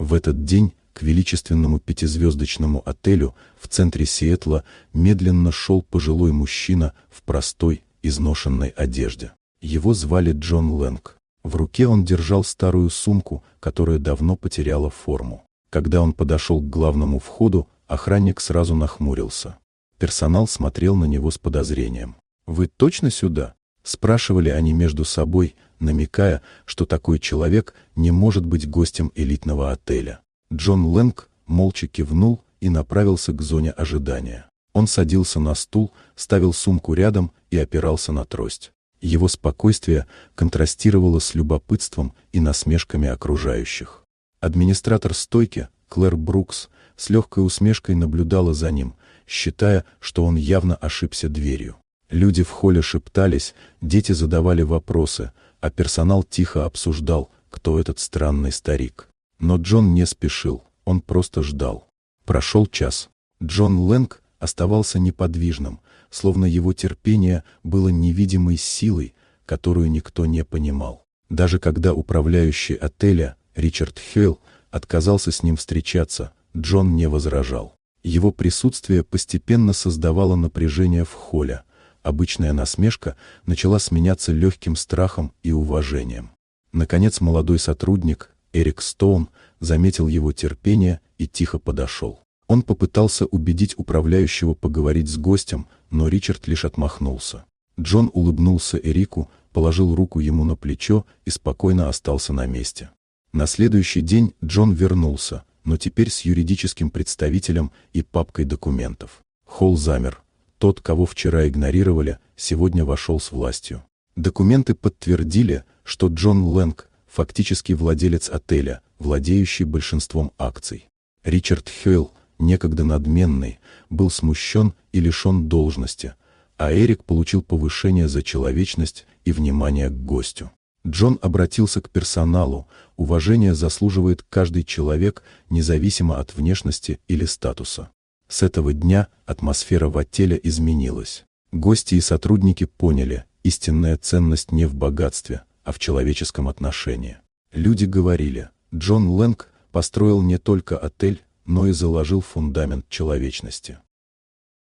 В этот день к величественному пятизвездочному отелю в центре Сиэтла медленно шел пожилой мужчина в простой, изношенной одежде. Его звали Джон Лэнг. В руке он держал старую сумку, которая давно потеряла форму. Когда он подошел к главному входу, охранник сразу нахмурился. Персонал смотрел на него с подозрением. «Вы точно сюда?» — спрашивали они между собой, намекая, что такой человек не может быть гостем элитного отеля. Джон Лэнг молча кивнул и направился к зоне ожидания. Он садился на стул, ставил сумку рядом и опирался на трость. Его спокойствие контрастировало с любопытством и насмешками окружающих. Администратор стойки, Клэр Брукс, с легкой усмешкой наблюдала за ним, считая, что он явно ошибся дверью. Люди в холле шептались, дети задавали вопросы, а персонал тихо обсуждал, кто этот странный старик. Но Джон не спешил, он просто ждал. Прошел час. Джон Лэнг оставался неподвижным, словно его терпение было невидимой силой, которую никто не понимал. Даже когда управляющий отеля, Ричард Хейл, отказался с ним встречаться, Джон не возражал. Его присутствие постепенно создавало напряжение в холле. Обычная насмешка начала сменяться легким страхом и уважением. Наконец молодой сотрудник, Эрик Стоун, заметил его терпение и тихо подошел. Он попытался убедить управляющего поговорить с гостем, но Ричард лишь отмахнулся. Джон улыбнулся Эрику, положил руку ему на плечо и спокойно остался на месте. На следующий день Джон вернулся, но теперь с юридическим представителем и папкой документов. Холл замер. Тот, кого вчера игнорировали, сегодня вошел с властью. Документы подтвердили, что Джон Лэнг фактически владелец отеля, владеющий большинством акций. Ричард Хейл, некогда надменный, был смущен и лишен должности, а Эрик получил повышение за человечность и внимание к гостю. Джон обратился к персоналу. Уважение заслуживает каждый человек, независимо от внешности или статуса. С этого дня атмосфера в отеле изменилась. Гости и сотрудники поняли, истинная ценность не в богатстве, а в человеческом отношении. Люди говорили, Джон Лэнг построил не только отель, но и заложил фундамент человечности.